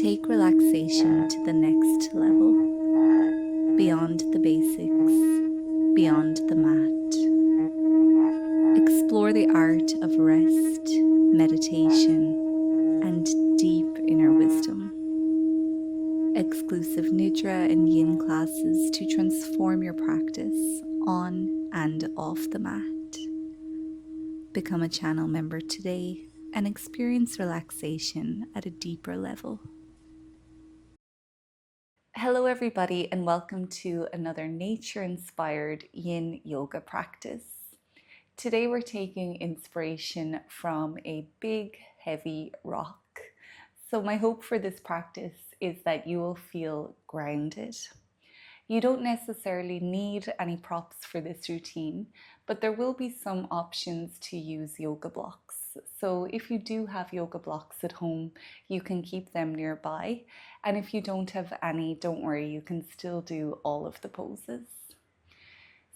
Take relaxation to the next level, beyond the basics, beyond the mat. Explore the art of rest, meditation, and deep inner wisdom. Exclusive Nidra and Yin classes to transform your practice on and off the mat. Become a channel member today and experience relaxation at a deeper level. Hello everybody, and welcome to another nature-inspired Yin Yoga practice. Today we're taking inspiration from a big, heavy rock. So my hope for this practice is that you will feel grounded. You don't necessarily need any props for this routine, but there will be some options to use yoga blocks. So if you do have yoga blocks at home, you can keep them nearby. And if you don't have any, don't worry, you can still do all of the poses.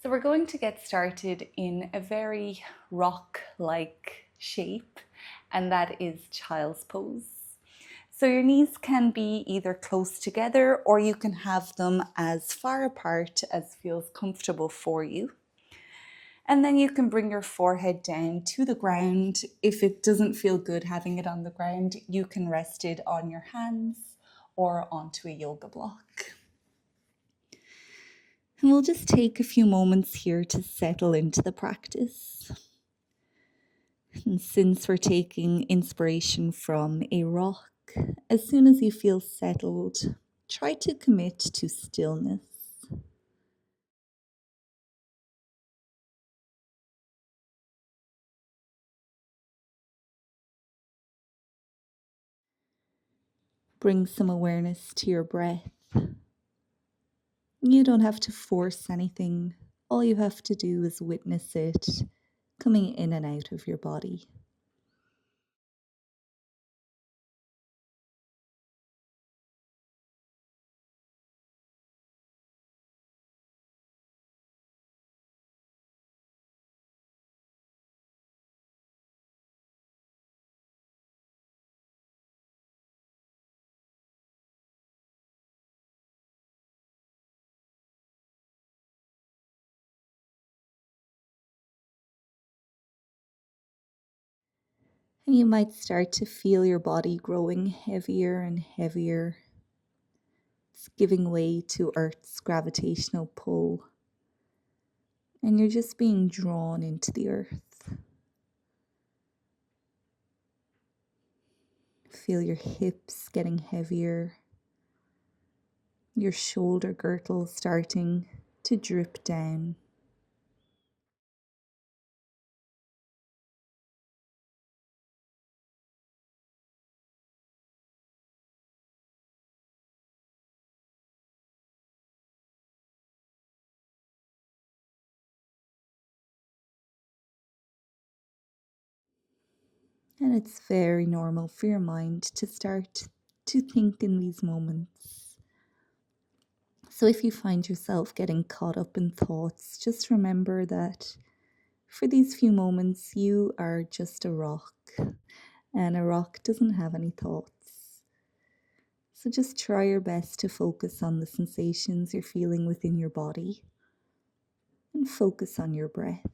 So we're going to get started in a very rock-like shape, and that is child's pose. So your knees can be either close together or you can have them as far apart as feels comfortable for you. And then you can bring your forehead down to the ground. If it doesn't feel good having it on the ground, you can rest it on your hands or onto a yoga block. And we'll just take a few moments here to settle into the practice. And since we're taking inspiration from a rock, as soon as you feel settled, try to commit to stillness. Bring some awareness to your breath. You don't have to force anything. All you have to do is witness it coming in and out of your body. And you might start to feel your body growing heavier and heavier. It's giving way to Earth's gravitational pull. And you're just being drawn into the earth. Feel your hips getting heavier. Your shoulder girdle starting to drip down. And it's very normal for your mind to start to think in these moments. So if you find yourself getting caught up in thoughts, just remember that for these few moments, you are just a rock, and a rock doesn't have any thoughts. So just try your best to focus on the sensations you're feeling within your body and focus on your breath.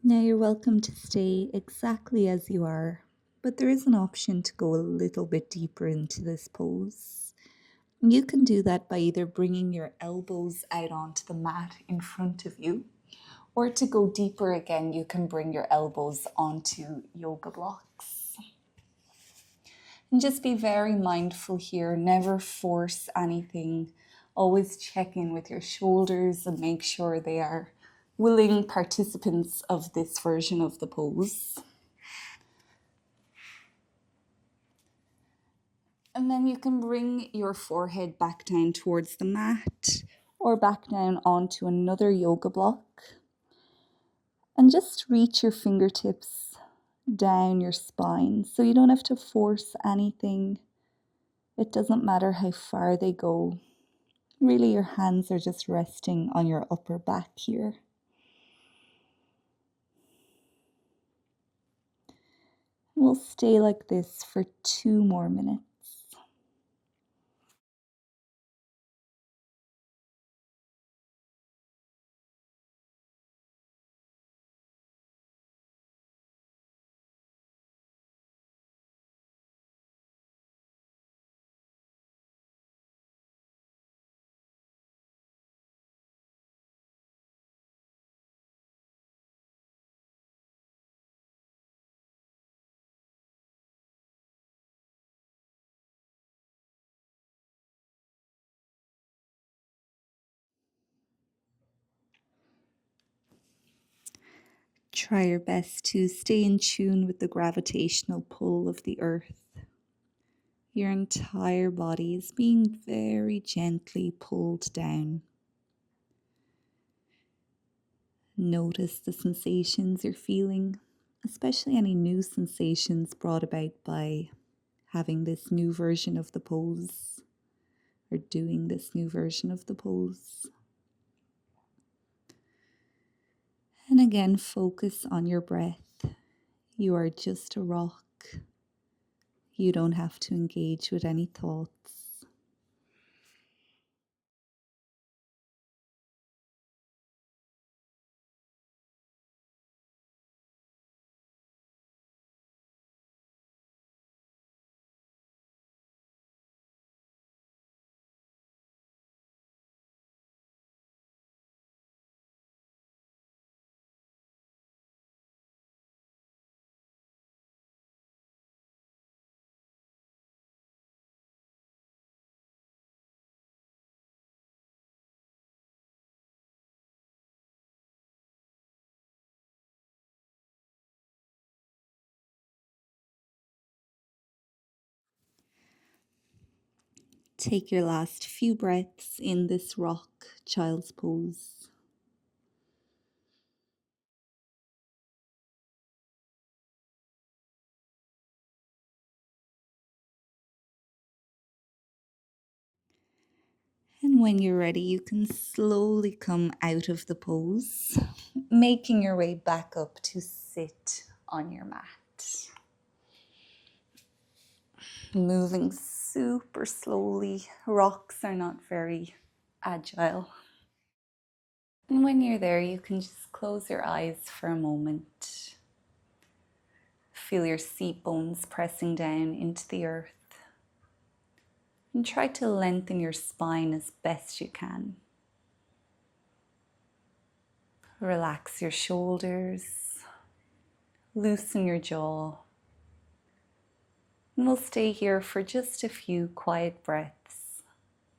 Now you're welcome to stay exactly as you are, but there is an option to go a little bit deeper into this pose. You can do that by either bringing your elbows out onto the mat in front of you, or to go deeper again, you can bring your elbows onto yoga blocks. And just be very mindful here, never force anything. Always check in with your shoulders and make sure they are willing participants of this version of the pose. And then you can bring your forehead back down towards the mat or back down onto another yoga block. And just reach your fingertips down your spine so you don't have to force anything. It doesn't matter how far they go. Really, your hands are just resting on your upper back here. We'll stay like this for 2 more minutes. Try your best to stay in tune with the gravitational pull of the earth. Your entire body is being very gently pulled down. Notice the sensations you're feeling, especially any new sensations brought about by having this new version of the pose or doing this new version of the pose. And again, focus on your breath. You are just a rock. You don't have to engage with any thoughts. Take your last few breaths in this rock child's pose. And when you're ready, you can slowly come out of the pose, making your way back up to sit on your mat. Moving super slowly. Rocks are not very agile. And when you're there, you can just close your eyes for a moment. Feel your seat bones pressing down into the earth. And try to lengthen your spine as best you can. Relax your shoulders. Loosen your jaw. And we'll stay here for just a few quiet breaths,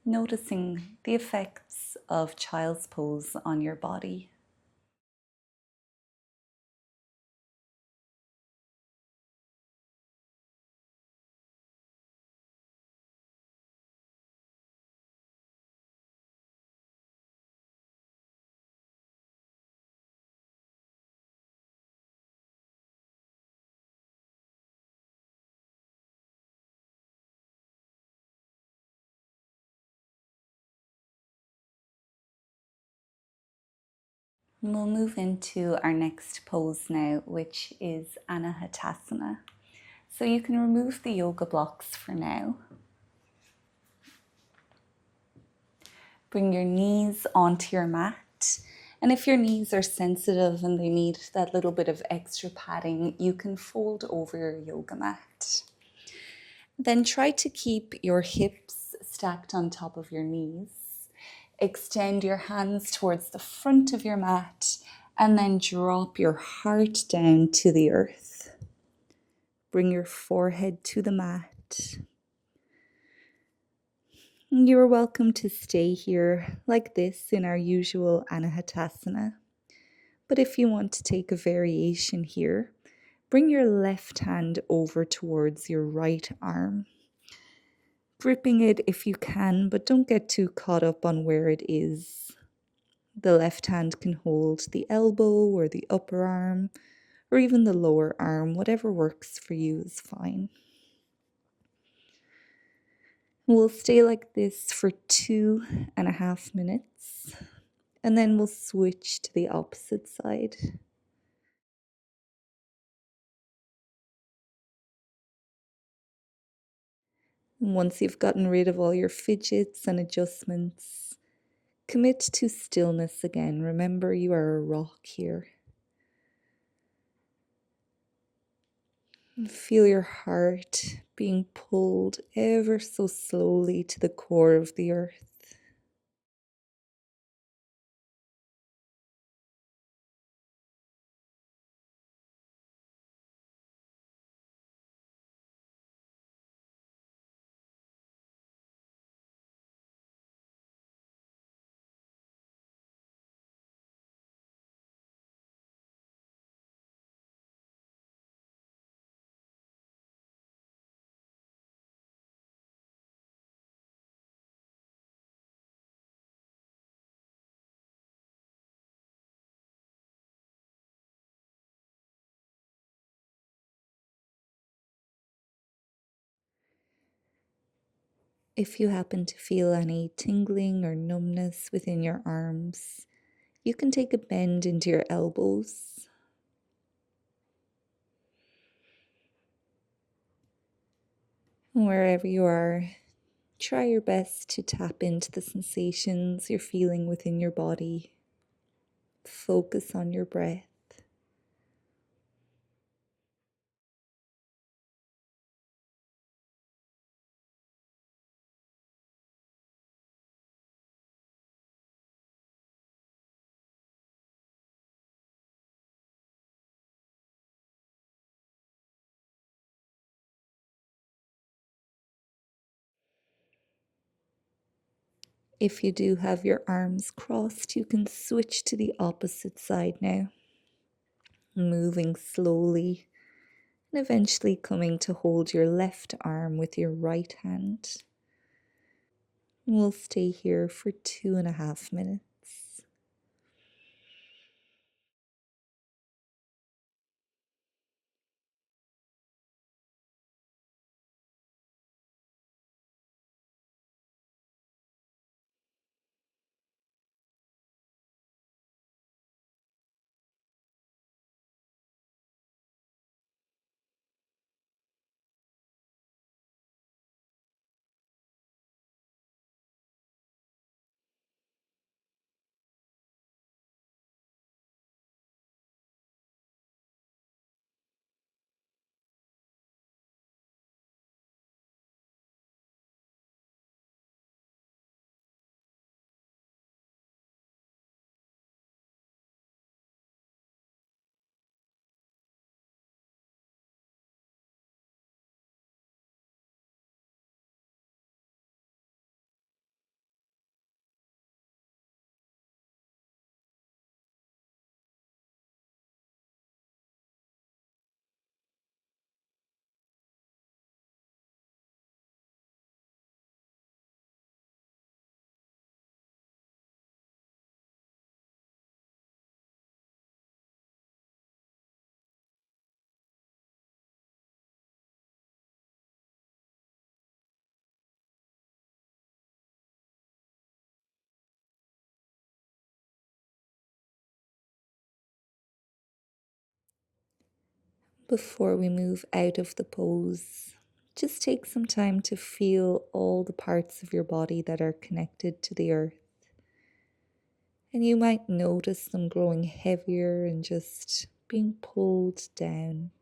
noticing the effects of child's pose on your body. And we'll move into our next pose now, which is Anahatasana. So you can remove the yoga blocks for now. Bring your knees onto your mat. And if your knees are sensitive and they need that little bit of extra padding, you can fold over your yoga mat. Then try to keep your hips stacked on top of your knees. Extend your hands towards the front of your mat and then drop your heart down to the earth. Bring your forehead to the mat mat. You are welcome to stay here like this in our usual Anahatasana. But if you want to take a variation here, bring your left hand over towards your right arm, gripping it if you can, but don't get too caught up on where it is. The left hand can hold the elbow or the upper arm, or even the lower arm, whatever works for you is fine. We'll stay like this for 2.5 minutes, and then we'll switch to the opposite side. Once you've gotten rid of all your fidgets and adjustments, commit to stillness again. Remember, you are a rock here. Feel your heart being pulled ever so slowly to the core of the earth. If you happen to feel any tingling or numbness within your arms, you can take a bend into your elbows. Wherever you are, try your best to tap into the sensations you're feeling within your body. Focus on your breath. If you do have your arms crossed, you can switch to the opposite side now, moving slowly and eventually coming to hold your left arm with your right hand. We'll stay here for 2.5 minutes. Before we move out of the pose, just take some time to feel all the parts of your body that are connected to the earth. And you might notice them growing heavier and just being pulled down.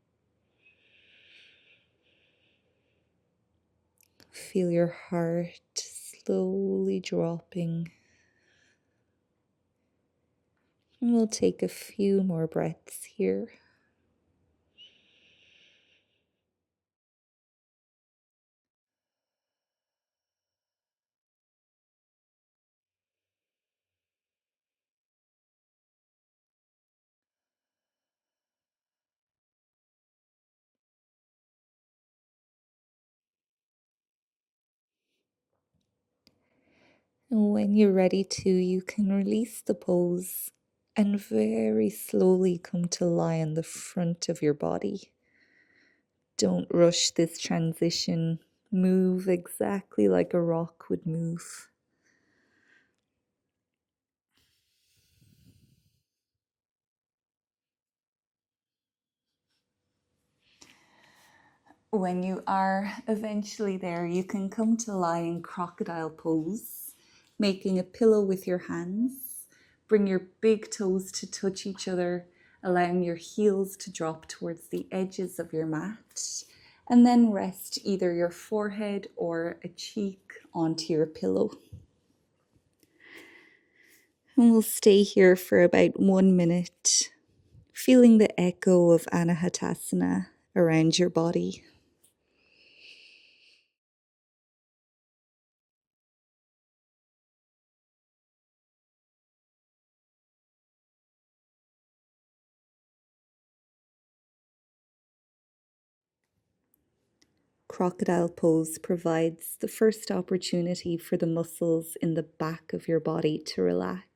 Feel your heart slowly dropping. And we'll take a few more breaths here. And when you're ready to, you can release the pose and very slowly come to lie on the front of your body. Don't rush this transition. Move exactly like a rock would move. When you are eventually there, you can come to lie in crocodile pose, making a pillow with your hands. Bring your big toes to touch each other, allowing your heels to drop towards the edges of your mat, and then rest either your forehead or a cheek onto your pillow. And we'll stay here for about 1 minute, feeling the echo of Anahatasana around your body. Crocodile pose provides the first opportunity for the muscles in the back of your body to relax.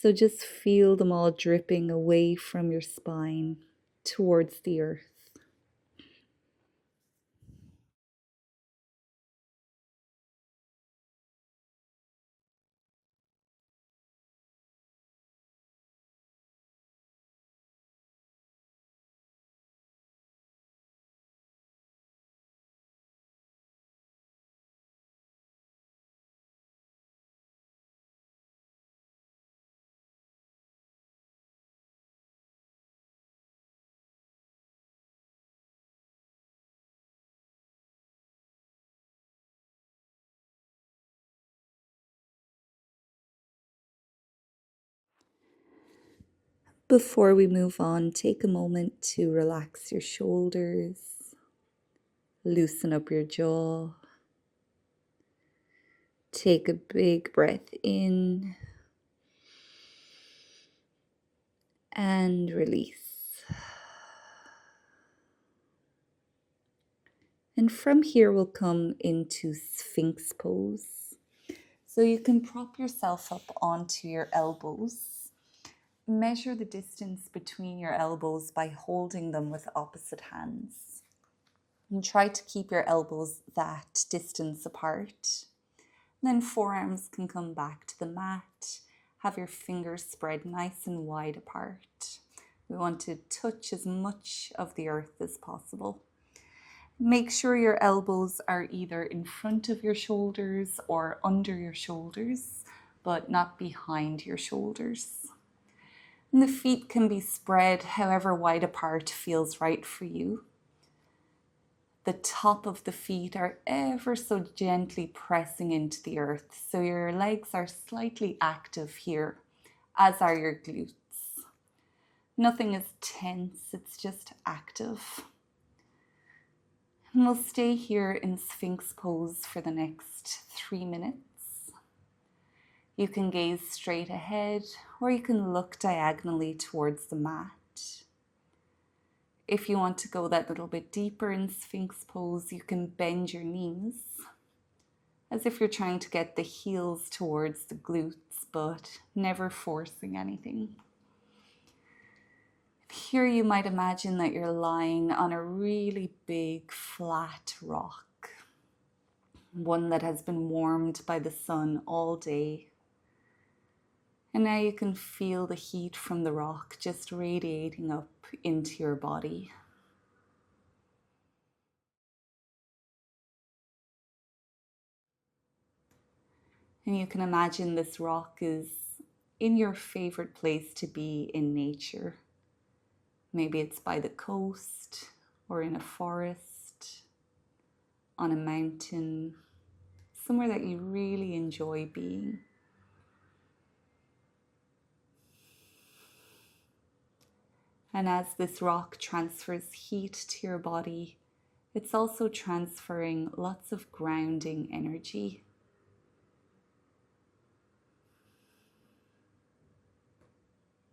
So just feel them all dripping away from your spine towards the earth. Before we move on, take a moment to relax your shoulders, loosen up your jaw. Take a big breath in and release. And from here we'll come into Sphinx Pose. So you can prop yourself up onto your elbows. Measure the distance between your elbows by holding them with opposite hands. And try to keep your elbows that distance apart. Then forearms can come back to the mat. Have your fingers spread nice and wide apart. We want to touch as much of the earth as possible. Make sure your elbows are either in front of your shoulders or under your shoulders, but not behind your shoulders. And the feet can be spread however wide apart feels right for you. The top of the feet are ever so gently pressing into the earth, so your legs are slightly active here, as are your glutes. Nothing is tense, it's just active. And we'll stay here in Sphinx Pose for the next 3 minutes. You can gaze straight ahead, or you can look diagonally towards the mat. If you want to go that little bit deeper in Sphinx Pose, you can bend your knees as if you're trying to get the heels towards the glutes, but never forcing anything. Here you might imagine that you're lying on a really big flat rock, one that has been warmed by the sun all day. And now you can feel the heat from the rock just radiating up into your body. And you can imagine this rock is in your favorite place to be in nature. Maybe it's by the coast or in a forest, on a mountain, somewhere that you really enjoy being. And as this rock transfers heat to your body, it's also transferring lots of grounding energy.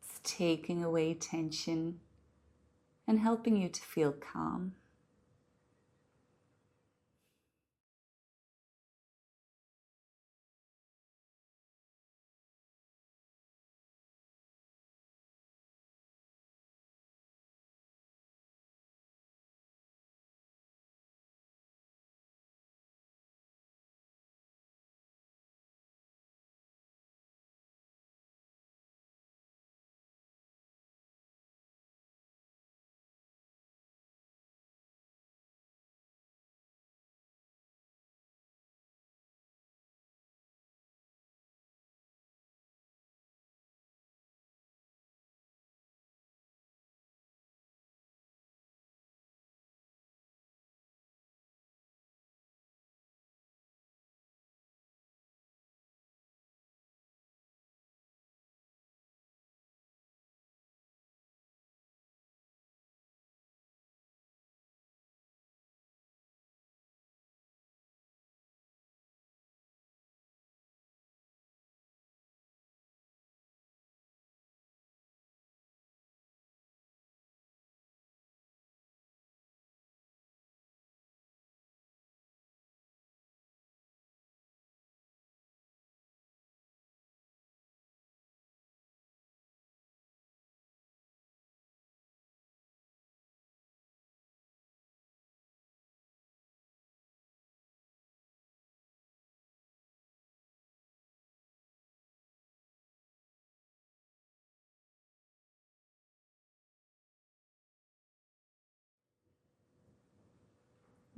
It's taking away tension and helping you to feel calm.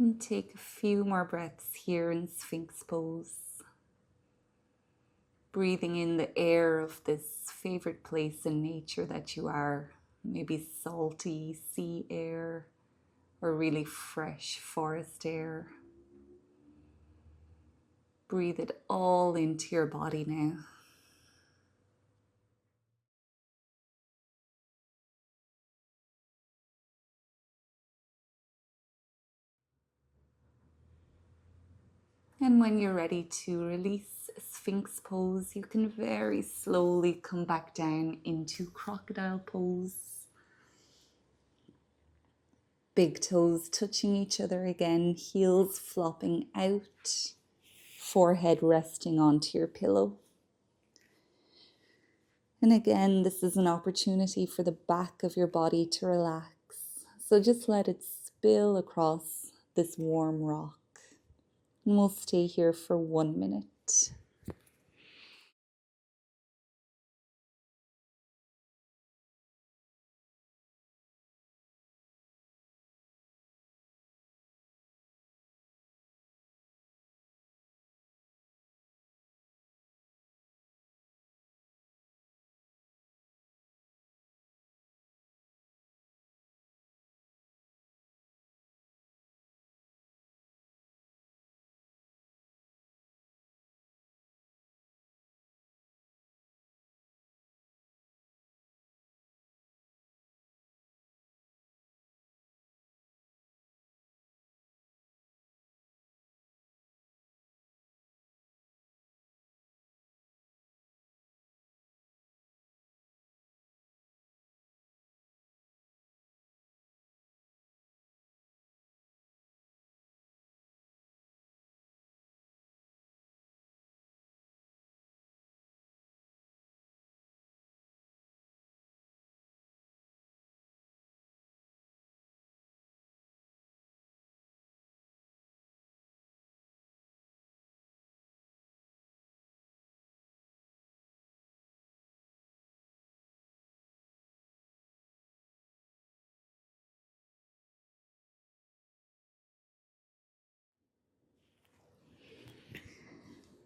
And take a few more breaths here in Sphinx Pose. Breathing in the air of this favorite place in nature that you are. Maybe salty sea air or really fresh forest air. Breathe it all into your body now. And when you're ready to release Sphinx Pose, you can very slowly come back down into Crocodile Pose. Big toes touching each other again, heels flopping out, forehead resting onto your pillow. And again, this is an opportunity for the back of your body to relax. So just let it spill across this warm rock. And we'll stay here for 1 minute.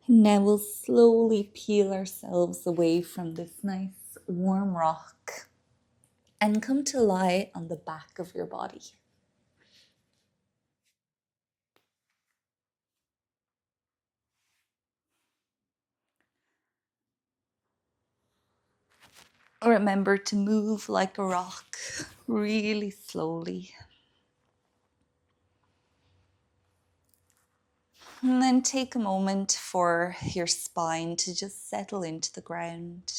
Now we'll slowly peel ourselves away from this nice warm rock and come to lie on the back of your body. Remember to move like a rock, really slowly. And then take a moment for your spine to just settle into the ground.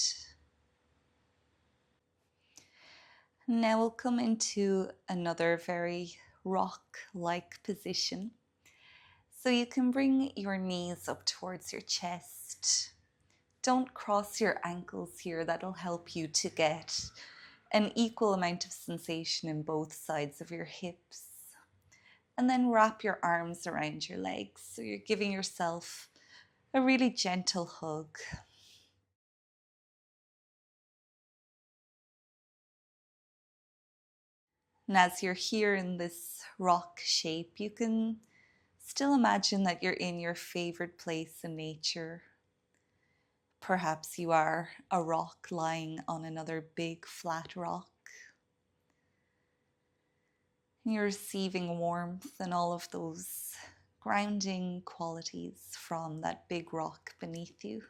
Now we'll come into another very rock-like position. So you can bring your knees up towards your chest. Don't cross your ankles here, that'll help you to get an equal amount of sensation in both sides of your hips. And then wrap your arms around your legs, so you're giving yourself a really gentle hug. And as you're here in this rock shape, you can still imagine that you're in your favorite place in nature. Perhaps you are a rock lying on another big flat rock. You're receiving warmth and all of those grounding qualities from that big rock beneath you.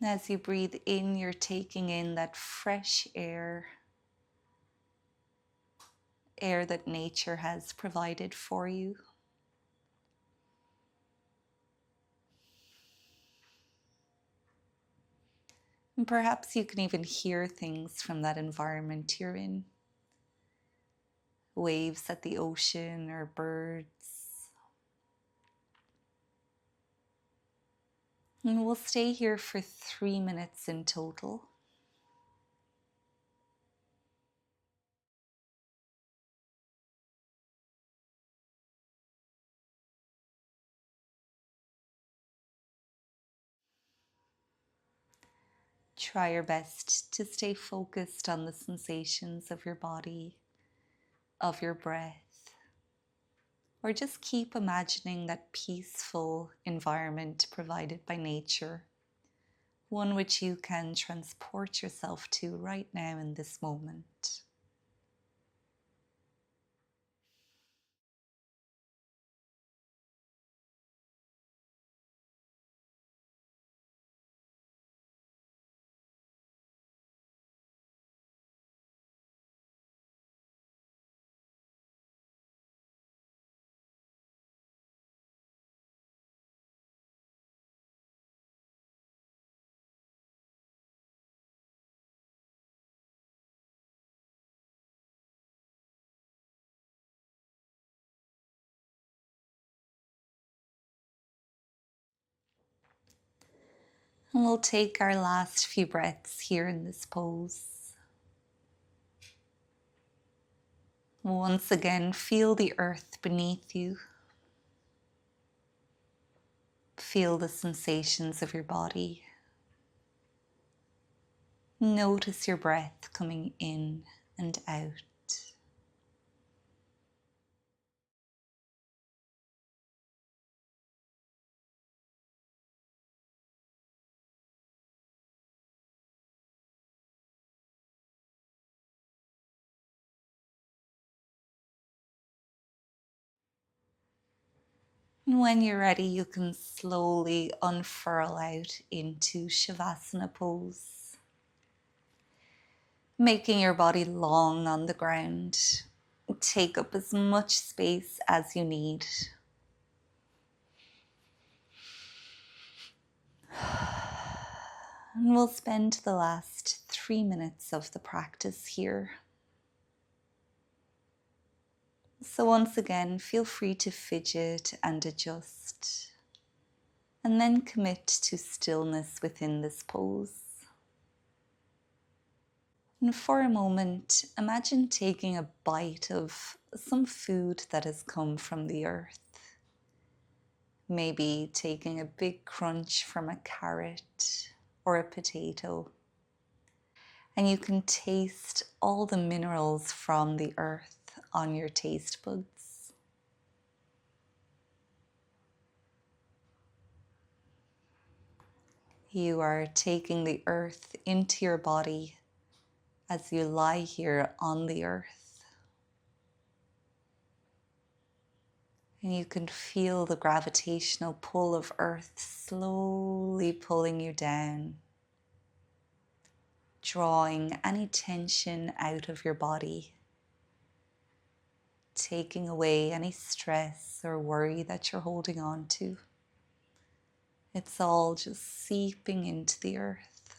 As you breathe in, you're taking in that fresh air, air that nature has provided for you. And perhaps you can even hear things from that environment you're in. Waves at the ocean or birds. And we'll stay here for 3 minutes in total. Try your best to stay focused on the sensations of your body, of your breath, or just keep imagining that peaceful environment provided by nature, one which you can transport yourself to right now in this moment. And we'll take our last few breaths here in this pose. Once again, feel the earth beneath you. Feel the sensations of your body. Notice your breath coming in and out. And when you're ready, you can slowly unfurl out into Shavasana pose, making your body long on the ground. Take up as much space as you need. And we'll spend the last 3 minutes of the practice here. So once again, feel free to fidget and adjust, and then commit to stillness within this pose. And for a moment, imagine taking a bite of some food that has come from the earth. Maybe taking a big crunch from a carrot or a potato. And you can taste all the minerals from the earth on your taste buds. You are taking the earth into your body as you lie here on the earth. And you can feel the gravitational pull of earth slowly pulling you down, drawing any tension out of your body, taking away any stress or worry that you're holding on to. It's all just seeping into the earth.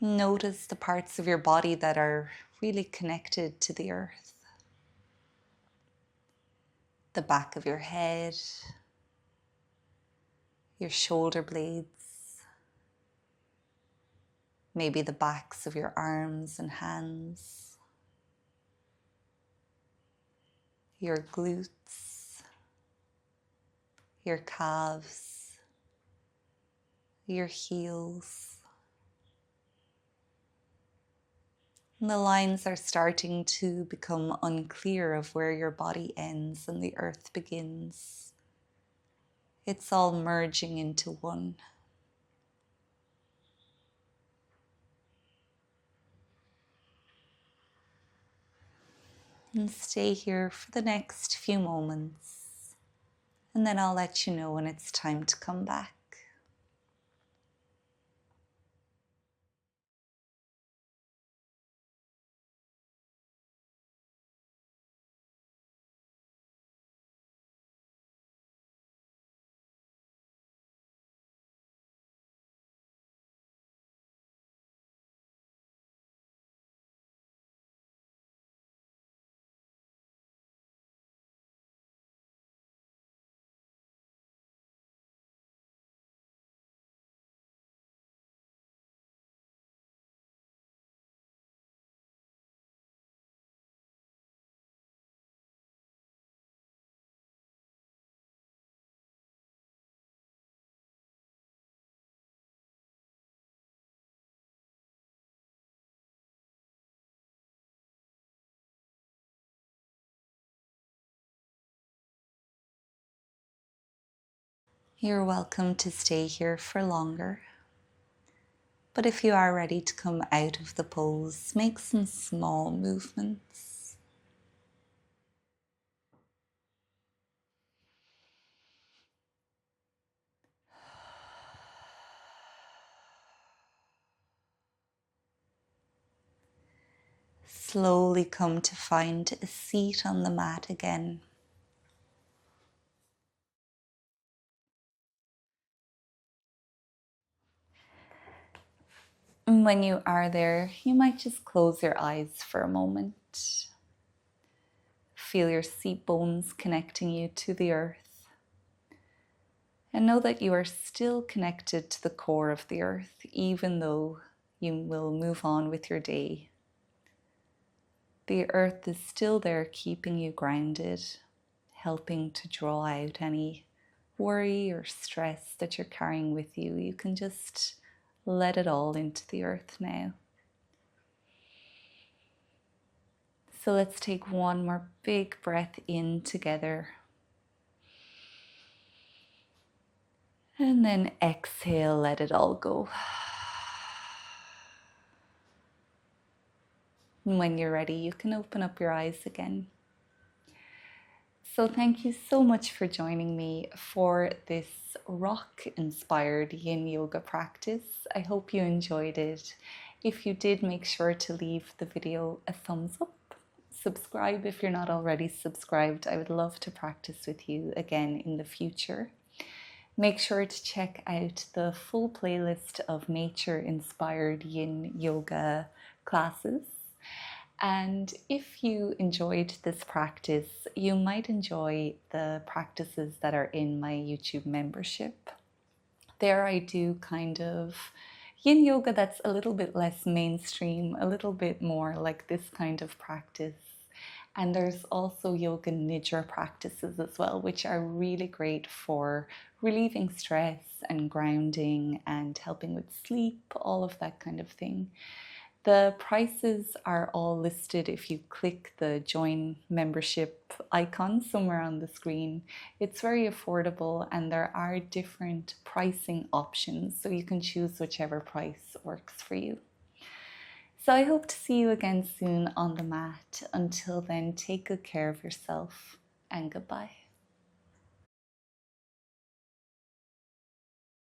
Notice the parts of your body that are really connected to the earth. The back of your head, your shoulder blades, maybe the backs of your arms and hands, your glutes, your calves, your heels. And the lines are starting to become unclear of where your body ends and the earth begins. It's all merging into one. And stay here for the next few moments. And then I'll let you know when it's time to come back. You're welcome to stay here for longer. But if you are ready to come out of the pose, make some small movements. Slowly come to find a seat on the mat again. And when you are there, you might just close your eyes for a moment. Feel your seat bones connecting you to the earth. And know that you are still connected to the core of the earth, even though you will move on with your day. The earth is still there keeping you grounded, helping to draw out any worry or stress that you're carrying with you. You can just let it all into the earth now. So let's take one more big breath in together. And then exhale, let it all go. And when you're ready, you can open up your eyes again. So thank you so much for joining me for this rock-inspired Yin Yoga practice. I hope you enjoyed it. If you did, make sure to leave the video a thumbs up. Subscribe if you're not already subscribed. I would love to practice with you again in the future. Make sure to check out the full playlist of nature-inspired Yin Yoga classes. And if you enjoyed this practice, you might enjoy the practices that are in my YouTube membership. There I do kind of Yin Yoga that's a little bit less mainstream, a little bit more like this kind of practice. And there's also yoga nidra practices as well, which are really great for relieving stress and grounding and helping with sleep, all of that kind of thing. The prices are all listed if you click the join membership icon somewhere on the screen. It's very affordable and there are different pricing options, so you can choose whichever price works for you. So I hope to see you again soon on the mat. Until then, take good care of yourself and goodbye.